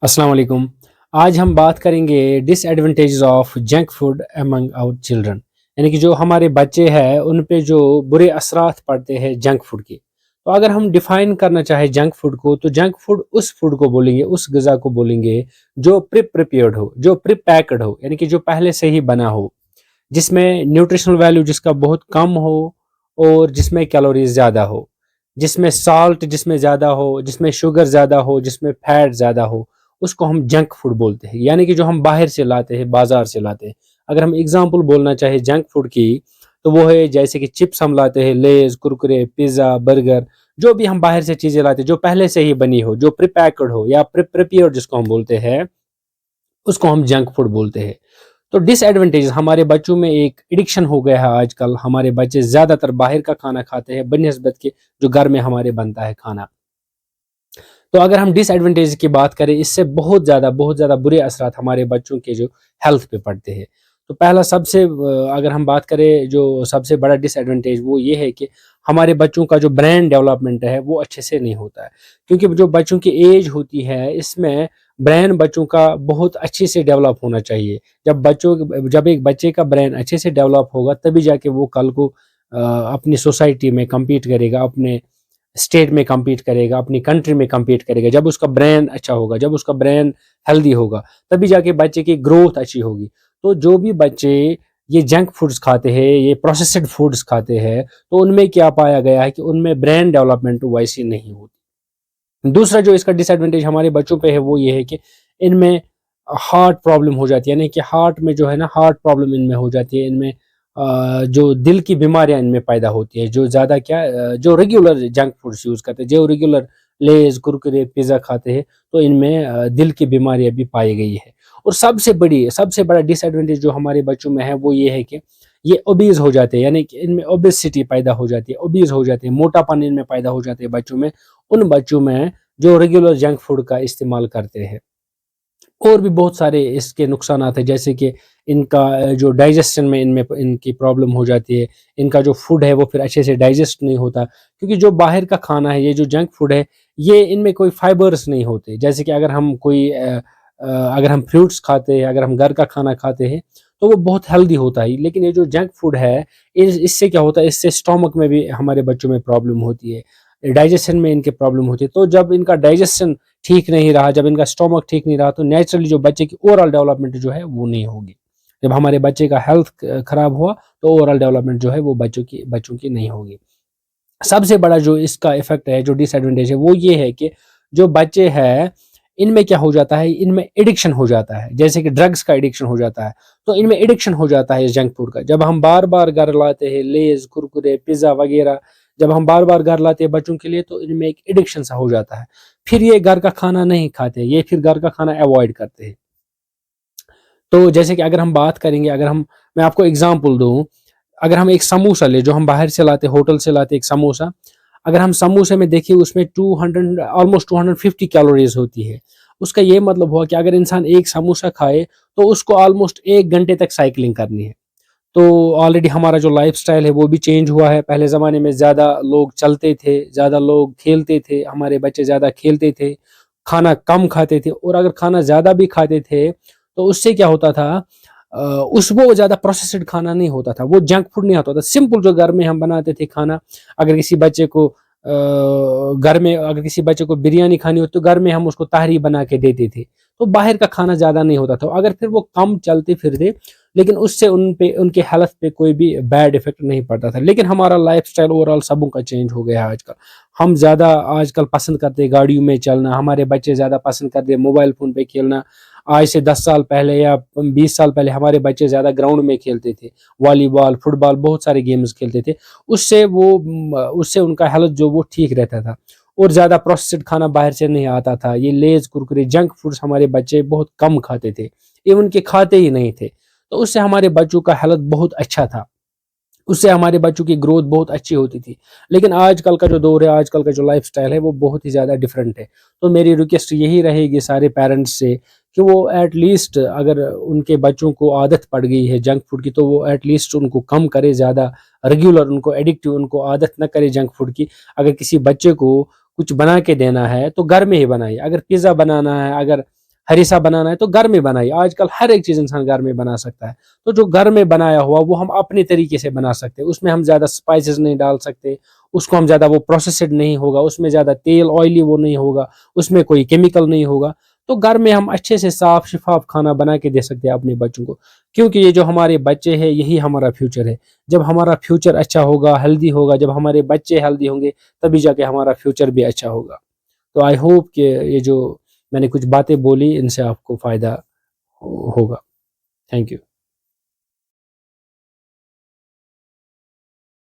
अस्सलाम वालेकुम। आज हम बात करेंगे disadvantages of junk food among our children, यानी कि जो हमारे बच्चे हैं उन पे जो बुरे असरात पड़ते हैं जंक फूड के। तो अगर हम डिफाइन करना चाहे जंक फूड को, तो जंक फूड उस फूड को बोलेंगे, उस ग़िज़ा को बोलेंगे जो प्रिपेयर्ड हो, जो प्री पैक्ड हो, यानी कि जो पहले से ही बना हो, जिसमें न्यूट्रिशनल वैल्यू जिसका बहुत कम हो और जिसमें कैलोरीज ज़्यादा हो, जिसमें साल्ट जिसमें ज़्यादा हो, जिसमें शुगर ज़्यादा हो, जिसमें फैट ज़्यादा हो, उसको हम जंक फूड बोलते हैं। यानी कि जो हम बाहर से लाते हैं, बाजार से लाते हैं। अगर हम एग्जांपल बोलना चाहे जंक फूड की, तो वो है जैसे कि चिप्स हम लाते हैं, लेज, कुरकुरे, पिज़्ज़ा, बर्गर, जो भी हम बाहर से चीज़ें लाते हैं जो पहले से ही बनी हो, जो प्रीपैक्ड हो या प्रिपेयर्ड जिसको हम बोलते हैं, उसको हम जंक फूड बोलते हैं। तो डिसएडवांटेज हमारे बच्चों में एक एडिक्शन हो गया है आजकल। हमारे बच्चे ज़्यादातर बाहर का खाना खाते हैं बनिस्बत के जो घर में हमारे बनता है खाना। तो अगर हम डिसएडवांटेज की बात करें, इससे बहुत ज़्यादा बुरे असरात हमारे बच्चों के जो हेल्थ पे पड़ते हैं। तो पहला सबसे अगर हम बात करें, जो सबसे बड़ा डिसएडवांटेज वो ये है कि हमारे बच्चों का जो ब्रेन डेवलपमेंट है वो अच्छे से नहीं होता है। क्योंकि जो बच्चों की एज होती है, इसमें ब्रेन बच्चों का बहुत अच्छे से डेवलप होना चाहिए। जब एक बच्चे का ब्रेन अच्छे से डेवलप होगा, तभी जाके वो कल को अपनी सोसाइटी में कम्पीट करेगा, अपने स्टेट में कम्पीट करेगा, अपनी कंट्री में कम्पीट करेगा। जब उसका ब्रेन अच्छा होगा, जब उसका ब्रेन हेल्दी होगा, तभी जाके बच्चे की ग्रोथ अच्छी होगी। तो जो भी बच्चे ये जंक फूड्स खाते हैं, ये प्रोसेस्ड फूड्स खाते हैं, तो उनमें क्या पाया गया है कि उनमें ब्रेन डेवलपमेंट वैसी नहीं होती। दूसरा जो इसका डिसएडवांटेज हमारे बच्चों पे है वो ये है कि इनमें हार्ट प्रॉब्लम हो जाती है, यानी कि हार्ट में जो है ना, हार्ट प्रॉब्लम इनमें हो जाती है। इनमें जो दिल की बीमारियां इनमें पैदा होती है, जो ज़्यादा जो रेगुलर जंक फूड्स यूज़ करते हैं, जो रेगुलर लेज, कुरकुरे, पिज़्ज़ा खाते हैं, तो इनमें दिल की बीमारियां भी पाई गई है। और सबसे बड़ा डिसएडवांटेज जो हमारे बच्चों में है वो ये है कि ये ओबीज हो जाते हैं, यानी कि इनमें ओबेसिटी पैदा हो जाती है, ओबीज हो जाते हैं, मोटापन इनमें पैदा हो जाते हैं बच्चों में, उन बच्चों में जो रेगुलर जंक फूड का इस्तेमाल करते हैं। और भी बहुत सारे इसके नुकसानात हैं, जैसे कि इनका जो डाइजेशन में इनमें इनकी प्रॉब्लम हो जाती है। इनका जो फूड है वो फिर अच्छे से डाइजेस्ट नहीं होता, क्योंकि जो बाहर का खाना है, ये जो जंक फूड है, ये इनमें कोई फाइबर्स नहीं होते। जैसे कि अगर हम फ्रूट्स खाते हैं, अगर हम घर का खाना खाते हैं, तो वो बहुत हेल्दी होता है। लेकिन ये जो जंक फूड है, इससे क्या होता है, इससे स्टोमक में भी हमारे बच्चों में प्रॉब्लम होती है, डाइजेशन में इनके प्रॉब्लम होती है। तो जब इनका डाइजेशन ठीक नहीं रहा, जब इनका स्टोमक ठीक नहीं रहा, तो नेचुरली जो बच्चे की ओवरऑल डेवलपमेंट जो है वो नहीं होगी। जब हमारे बच्चे का हेल्थ खराब हुआ, तो ओवरऑल डेवलपमेंट जो है वो बच्चों की नहीं होगी। सबसे बड़ा जो इसका इफेक्ट है, जो डिसएडवांटेज है, वो ये है कि जो बच्चे हैं, इनमें क्या हो जाता है, इनमें एडिक्शन हो जाता है। जैसे कि ड्रग्स का एडिक्शन हो जाता है, तो इनमें एडिक्शन हो जाता है इस जंक फूड का। जब हम बार बार घर लाते हैं लेज, कुरकुरे, पिज़्ज़ा वगैरह, जब हम बार बार घर लाते हैं बच्चों के लिए, तो इनमें एक एडिक्शन सा हो जाता है। फिर ये घर का खाना नहीं खाते, ये फिर घर का खाना अवॉइड करते हैं। तो जैसे कि अगर हम बात करेंगे, मैं आपको एग्जांपल दूं, अगर हम एक समोसा ले, जो हम बाहर से लाते, होटल से लाते एक समोसा, अगर हम समोसे में देखिए, उसमें 200 ऑलमोस्ट 250 कैलोरीज होती है। उसका ये मतलब हुआ कि अगर इंसान एक समोसा खाए, तो उसको ऑलमोस्ट 1 घंटे तक साइकिलिंग करनी है। तो ऑलरेडी हमारा जो लाइफस्टाइल है वो भी चेंज हुआ है। पहले ज़माने में ज़्यादा लोग चलते थे, ज़्यादा लोग खेलते थे, हमारे बच्चे ज़्यादा खेलते थे, खाना कम खाते थे। और अगर खाना ज़्यादा भी खाते थे, तो उससे क्या होता था, उस वो ज़्यादा प्रोसेस्ड खाना नहीं होता था, वो जंक फूड नहीं होता था। सिंपल जो घर में हम बनाते थे खाना, अगर किसी बच्चे को बिरयानी खानी हो, तो घर में हम उसको तहरी बना के देते थे। तो बाहर का खाना ज़्यादा नहीं होता था। अगर फिर वो कम चलते फिरते, लेकिन उससे उनके हेल्थ पे कोई भी बैड इफेक्ट नहीं पड़ता था। लेकिन हमारा लाइफस्टाइल ओवरऑल सबों का चेंज हो गया है आजकल। हम ज़्यादा आजकल पसंद करते हैं गाड़ियों में चलना, हमारे बच्चे ज़्यादा पसंद करते हैं मोबाइल फ़ोन पे खेलना। आज से 10 साल पहले या 20 साल पहले हमारे बच्चे ज़्यादा ग्राउंड में खेलते थे, वॉलीबॉल, फुटबॉल, बहुत सारे गेम्स खेलते थे। उससे उनका हेल्थ जो वो ठीक रहता था। और ज़्यादा प्रोसेस्ड खाना बाहर से नहीं आता था। ये लेज, कुरकुरे, जंक फूड्स हमारे बच्चे बहुत कम खाते थे, इवन के खाते ही नहीं थे। तो उससे हमारे बच्चों का हेल्थ बहुत अच्छा था, उससे हमारे बच्चों की ग्रोथ बहुत अच्छी होती थी। लेकिन आजकल का जो दौर है, आजकल का जो लाइफस्टाइल है, वो बहुत ही ज़्यादा डिफरेंट है। तो मेरी रिक्वेस्ट यही रहेगी सारे पेरेंट्स से कि वो एटलीस्ट, अगर उनके बच्चों को आदत पड़ गई है जंक फूड की, तो वो एटलीस्ट उनको कम करे, ज़्यादा रेगुलर उनको एडिक्टिव उनको आदत न करे जंक फूड की। अगर किसी बच्चे को कुछ बना के देना है, तो घर में ही बनाइए। अगर पिज़्ज़ा बनाना है, अगर ہریسا بنانا ہے تو گھر میں بنائیے. آج کل ہر ایک چیز انسان گھر میں بنا سکتا ہے. تو جو گھر میں بنایا ہوا وہ ہم اپنے طریقے سے بنا سکتے ہیں. اس میں ہم زیادہ اسپائسز نہیں ڈال سکتے, اس کو ہم زیادہ وہ پروسیسڈ نہیں ہوگا, اس میں زیادہ تیل آئلی وہ نہیں ہوگا, اس میں کوئی کیمیکل نہیں ہوگا. تو گھر میں ہم اچھے سے صاف شفاف کھانا بنا کے دے سکتے ہیں اپنے بچوں کو, کیونکہ یہ جو ہمارے بچے ہیں یہی ہمارا فیوچر ہے. جب ہمارا فیوچر اچھا ہوگا, ہیلدی ہوگا, جب ہمارے بچے ہیلدی ہوں گے تبھی جا کے ہمارا فیوچر بھی اچھا ہوگا. تو آئی ہوپ کہ یہ جو میں نے کچھ باتیں بولی ان سے آپ کو فائدہ ہوگا. Thank you.